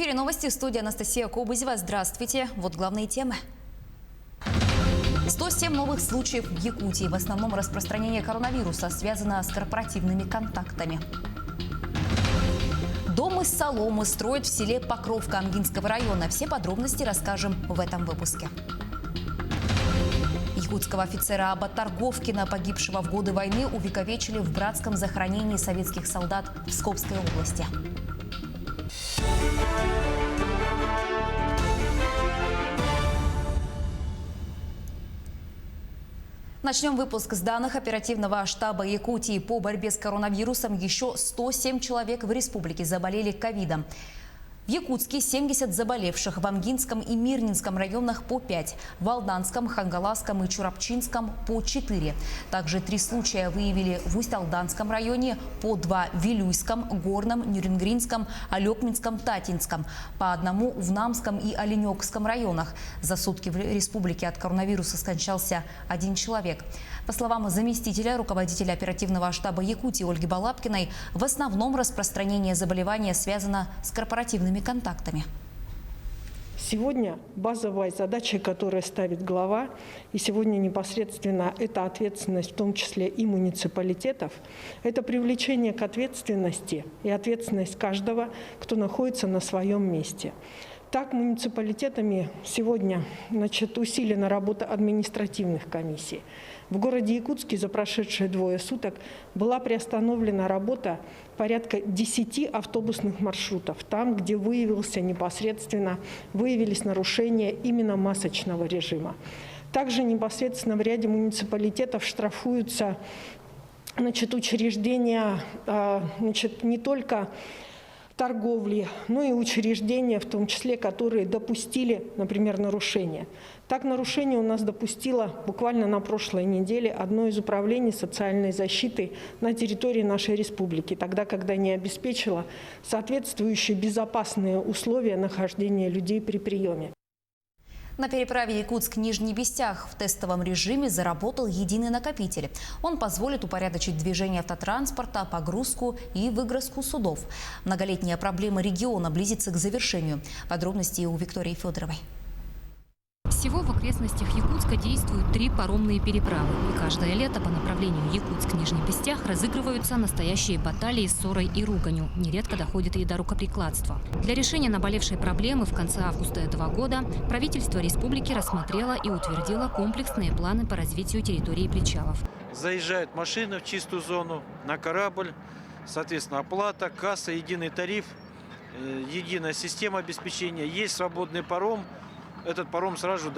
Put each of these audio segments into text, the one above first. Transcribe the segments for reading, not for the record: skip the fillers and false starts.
эфире новости. Студия Анастасия Кобызева. Здравствуйте. Вот главные темы. 107 новых случаев в Якутии. В основном распространение коронавируса связано с корпоративными контактами. Дом из соломы строят в селе Покровка Ангинского района. Все подробности расскажем в этом выпуске. Якутского офицера Аба Торговкина, погибшего в годы войны, увековечили в братском захоронении советских солдат в Псковской области. Начнем выпуск с данных оперативного штаба Якутии. По борьбе с коронавирусом еще 107 человек в республике заболели ковидом. В Якутске 70 заболевших, в Ангинском и Мирнинском районах по 5, в Алданском, Хангаласском и Чурапчинском по 4. Также 3 случая выявили в Усть-Алданском районе, по 2 в Вилюйском, Горном, Нюрингринском, Алекминском, Татинском, по 1 в Намском и Оленёкском районах. За сутки в республике от коронавируса скончался 1 человек. По словам заместителя руководителя оперативного штаба Якутии Ольги Балапкиной, в основном распространение заболевания связано с корпоративными контактами. Сегодня базовая задача, которую ставит глава, и сегодня непосредственно это ответственность, в том числе и муниципалитетов, это привлечение к ответственности и ответственность каждого, кто находится на своем месте. Так, муниципалитетами сегодня усилена работа административных комиссий. В городе Якутске за прошедшие 2 суток была приостановлена работа порядка 10 автобусных маршрутов, там, где выявились нарушения именно масочного режима. Также непосредственно в ряде муниципалитетов штрафуются учреждения не только торговли, но и учреждения, в том числе, которые допустили, например, нарушения. Так, нарушение у нас допустило буквально на прошлой неделе одно из управлений социальной защиты на территории нашей республики, тогда, когда не обеспечило соответствующие безопасные условия нахождения людей при приеме. На переправе Якутск-Нижний Бестях в тестовом режиме заработал единый накопитель. Он позволит упорядочить движение автотранспорта, погрузку и выгрузку судов. Многолетняя проблема региона близится к завершению. Подробности у Виктории Федоровой. Всего в окрестностях Якутска действуют 3 паромные переправы. И каждое лето по направлению Якутск-Нижний Бестях разыгрываются настоящие баталии с ссорой и руганью. Нередко доходит и до рукоприкладства. Для решения наболевшей проблемы в конце августа этого года правительство республики рассмотрело и утвердило комплексные планы по развитию территории причалов. Заезжают машины в чистую зону, на корабль, соответственно, оплата, касса, единый тариф, единая система обеспечения. Есть свободный паром. Этот паром сразу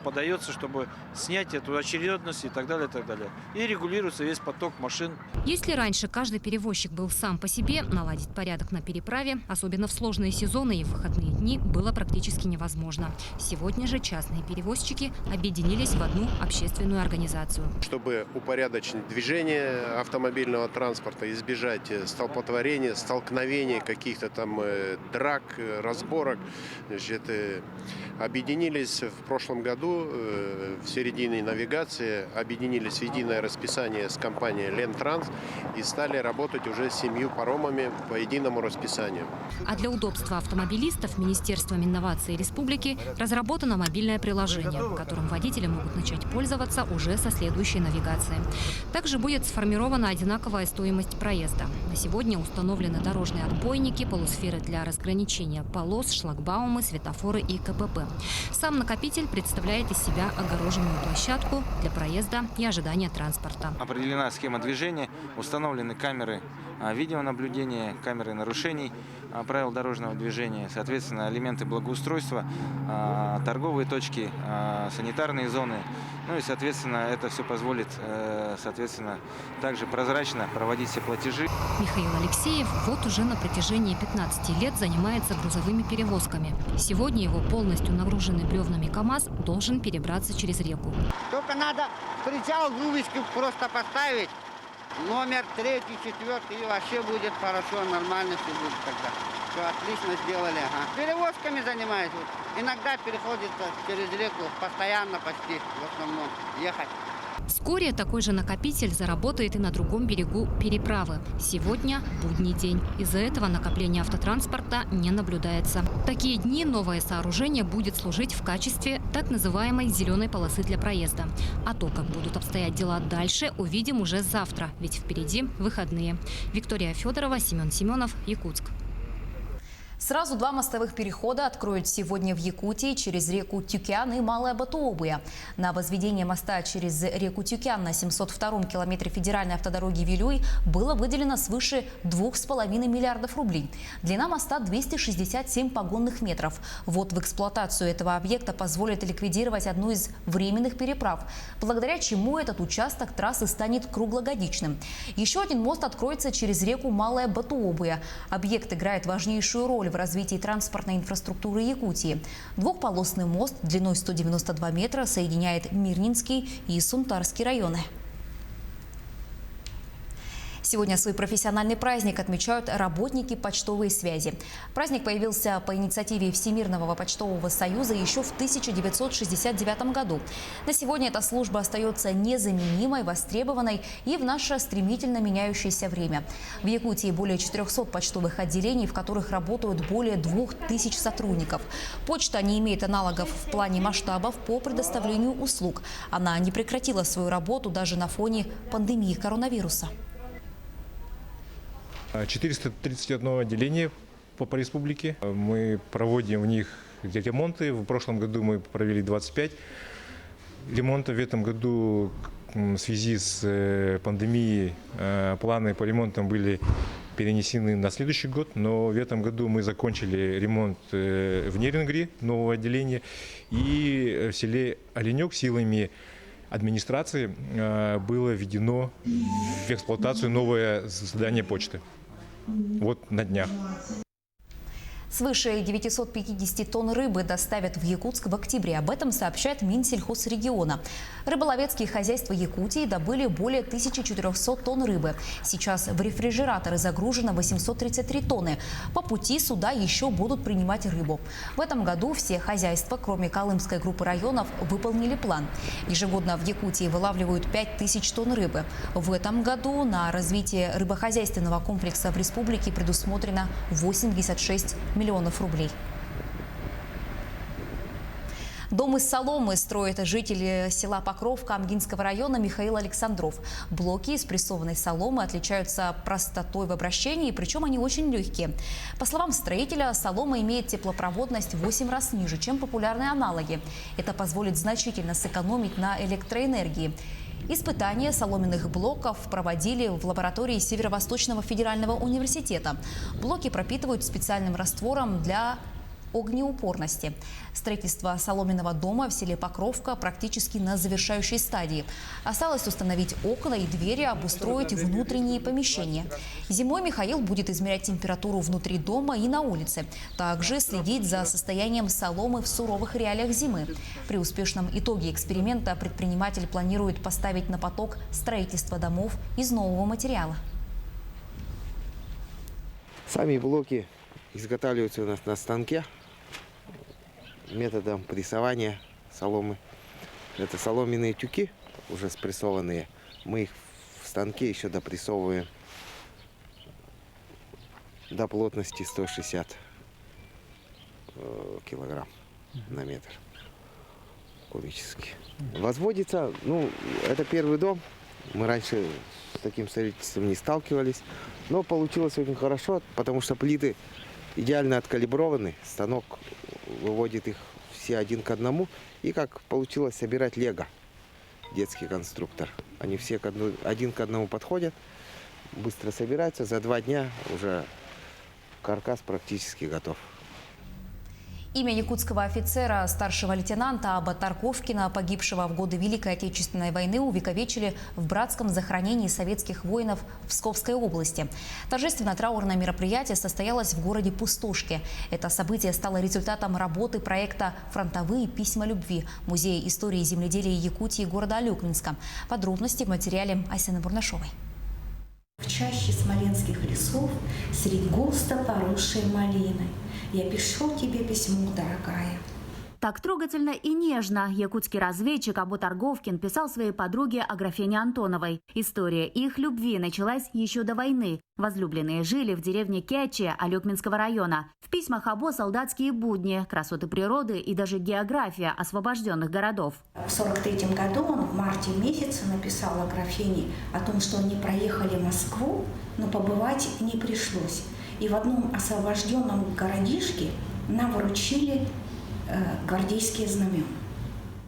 подается, чтобы снять эту очередность и так далее, и так далее. И регулируется весь поток машин. Если раньше каждый перевозчик был сам по себе, наладить порядок на переправе, особенно в сложные сезоны и в выходные дни, было практически невозможно. Сегодня же частные перевозчики объединились в одну общественную организацию. Чтобы упорядочить движение автомобильного транспорта, избежать столпотворения, столкновений, каких-то там драк, разборок, объединились в прошлом году в середине навигации, объединились в единое расписание с компанией «Лентранс» и стали работать уже с 7 паромами по единому расписанию. А для удобства автомобилистов Министерством инноваций республики разработано мобильное приложение, которым водители могут начать пользоваться уже со следующей навигации. Также будет сформирована одинаковая стоимость проезда. На сегодня установлены дорожные отбойники, полусферы для разграничения полос, шлагбаумы, светофоры и КПП. Сам накопитель представляет из себя огороженную площадку для проезда и ожидания транспорта. Определена схема движения, установлены камеры видеонаблюдения, камеры нарушений правил дорожного движения, соответственно, элементы благоустройства, торговые точки, санитарные зоны. Ну и, соответственно, это все позволит, также прозрачно проводить все платежи. Михаил Алексеев вот уже на протяжении 15 лет занимается грузовыми перевозками. Сегодня его полностью нагруженный бревнами КАМАЗ должен перебраться через реку. Только надо причал вывеску просто поставить. Номер 3, 4, и вообще будет хорошо, нормально все будет тогда. Все отлично сделали. Ага. Перевозками занимаюсь. Иногда переходит через реку, постоянно почти в основном ехать. Вскоре такой же накопитель заработает и на другом берегу переправы. Сегодня будний день. Из-за этого накопление автотранспорта не наблюдается. В такие дни новое сооружение будет служить в качестве так называемой зеленой полосы для проезда. А то, как будут обстоять дела дальше, увидим уже завтра, ведь впереди выходные. Виктория Федорова, Семен Семенов, Якутск. Сразу 2 мостовых перехода откроют сегодня в Якутии через реку Тюкян и Малая Батуобуя. На возведение моста через реку Тюкян на 702-м километре федеральной автодороги Вилюй было выделено свыше 2,5 миллиардов рублей. Длина моста 267 погонных метров. Ввод в эксплуатацию этого объекта позволит ликвидировать одну из временных переправ, благодаря чему этот участок трассы станет круглогодичным. Еще один мост откроется через реку Малая Батуобуя. Объект играет важнейшую роль в развитии транспортной инфраструктуры Якутии. Двухполосный мост длиной 192 метра соединяет Мирнинский и Сунтарский районы. Сегодня свой профессиональный праздник отмечают работники почтовой связи. Праздник появился по инициативе Всемирного почтового союза еще в 1969 году. На сегодня эта служба остается незаменимой, востребованной и в наше стремительно меняющееся время. В Якутии более 400 почтовых отделений, в которых работают более 2000 сотрудников. Почта не имеет аналогов в плане масштабов по предоставлению услуг. Она не прекратила свою работу даже на фоне пандемии коронавируса. 431 отделение по республике. Мы проводим в них ремонты. В прошлом году мы провели 25 ремонтов. В этом году в связи с пандемией планы по ремонтам были перенесены на следующий год. Но в этом году мы закончили ремонт в Нерингри, нового отделения, и в селе Оленек силами администрации было введено в эксплуатацию новое здание почты. Вот на днях. Свыше 950 тонн рыбы доставят в Якутск в октябре. Об этом сообщает Минсельхозрегиона. Рыболовецкие хозяйства Якутии добыли более 1400 тонн рыбы. Сейчас в рефрижераторы загружено 833 тонны. По пути суда еще будут принимать рыбу. В этом году все хозяйства, кроме Колымской группы районов, выполнили план. Ежегодно в Якутии вылавливают 5000 тонн рыбы. В этом году на развитие рыбохозяйственного комплекса в республике предусмотрено 86 миллионов рублей. Дом из соломы строит житель села Покровка Амгинского района Михаил Александров. Блоки из прессованной соломы отличаются простотой в обращении, причем они очень легкие. По словам строителя, солома имеет теплопроводность в 8 раз ниже, чем популярные аналоги. Это позволит значительно сэкономить на электроэнергии. Испытания соломенных блоков проводили в лаборатории Северо-Восточного федерального университета. Блоки пропитывают специальным раствором для огнеупорности. Строительство соломенного дома в селе Покровка практически на завершающей стадии. Осталось установить окна и двери, обустроить внутренние помещения. Зимой Михаил будет измерять температуру внутри дома и на улице. Также следить за состоянием соломы в суровых реалиях зимы. При успешном итоге эксперимента предприниматель планирует поставить на поток строительство домов из нового материала. Сами блоки изготавливаются у нас на станке методом прессования соломы. Это соломенные тюки, уже спрессованные. Мы их в станке еще допрессовываем до плотности 160 килограмм на метр кубический. Возводится, это первый дом. Мы раньше с таким строительством не сталкивались. Но получилось очень хорошо, потому что плиты идеально откалиброваны. Станок выводит их все один к одному. И как получилось собирать лего, детский конструктор. Они все один к одному подходят, быстро собираются. За 2 дня уже каркас практически готов. Имя якутского офицера, старшего лейтенанта Аба Тарковкина, погибшего в годы Великой Отечественной войны, увековечили в братском захоронении советских воинов в Псковской области. Торжественно-траурное мероприятие состоялось в городе Пустошке. Это событие стало результатом работы проекта «Фронтовые письма любви» Музея истории земледелия Якутии города Алюкминска. Подробности в материале Айсены Бурнашовой. В чаще смоленских лесов, средь густо поросшей малины, я пишу тебе письмо, дорогая. Так трогательно и нежно якутский разведчик Абу Торговкин писал своей подруге Аграфене Антоновой. История их любви началась еще до войны. Возлюбленные жили в деревне Кяче Алекминского района. В письмах Або солдатские будни, красоты природы и даже география освобожденных городов. В 1943 году он в марте месяце написал Аграфене о том, что они проехали Москву, но побывать не пришлось. И в одном освобожденном городишке нам вручили гвардейские знамена.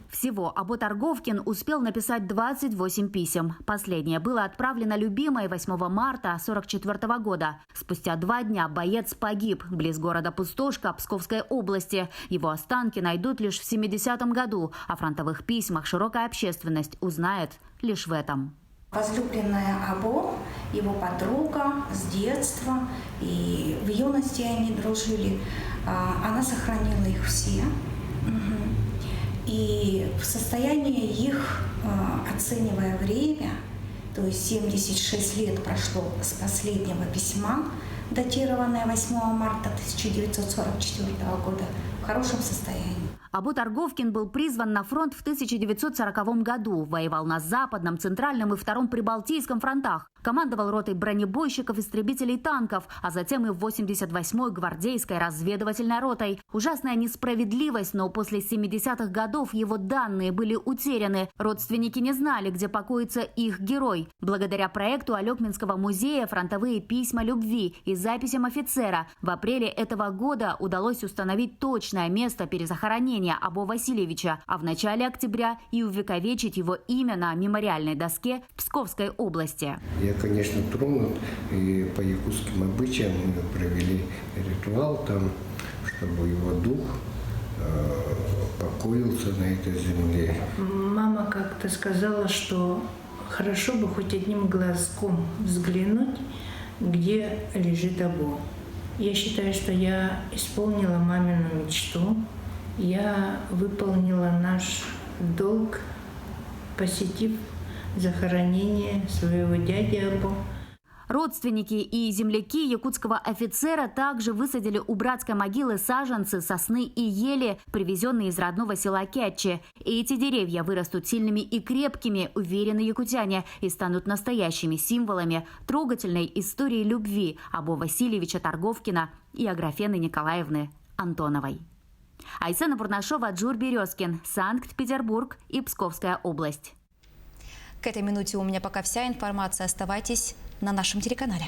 Всего Абу Торговкин успел написать 28 писем. Последнее было отправлено любимой 8 марта 1944 года. Спустя 2 дня боец погиб близ города Пустошка Псковской области. Его останки найдут лишь в 70-м году. О фронтовых письмах широкая общественность узнает лишь в этом. Возлюбленная Або, его подруга с детства, и в юности они дружили. Она сохранила их все. И в состоянии их, оценивая время, то есть 76 лет прошло с последнего письма, датированное 8 марта 1944 года, в хорошем состоянии. Абу Торговкин был призван на фронт в 1940 году. Воевал на Западном, Центральном и Втором Прибалтийском фронтах. Командовал ротой бронебойщиков, истребителей танков, а затем и 88-й гвардейской разведывательной ротой. Ужасная несправедливость, но после 70-х годов его данные были утеряны. Родственники не знали, где покоится их герой. Благодаря проекту Алекминского музея «Фронтовые письма любви» и записям офицера в апреле этого года удалось установить точное место перезахоронения Або Васильевича, а в начале октября и увековечить его имя на мемориальной доске в Псковской области. Я, конечно, тронут, и по якутским обычаям мы провели ритуал там, чтобы его дух покоился на этой земле. Мама как-то сказала, что хорошо бы хоть одним глазком взглянуть, где лежит Або. Я считаю, что я исполнила мамину мечту. Я выполнила наш долг, посетив захоронение своего дяди Або. Родственники и земляки якутского офицера также высадили у братской могилы саженцы, сосны и ели, привезенные из родного села Кяче. И эти деревья вырастут сильными и крепкими, уверены якутяне, и станут настоящими символами трогательной истории любви Або Васильевича Торговкина и Аграфены Николаевны Антоновой. Айсена Бурнашова, Джур Березкин, Санкт-Петербург и Псковская область. К этой минуте у меня пока вся информация. Оставайтесь на нашем телеканале.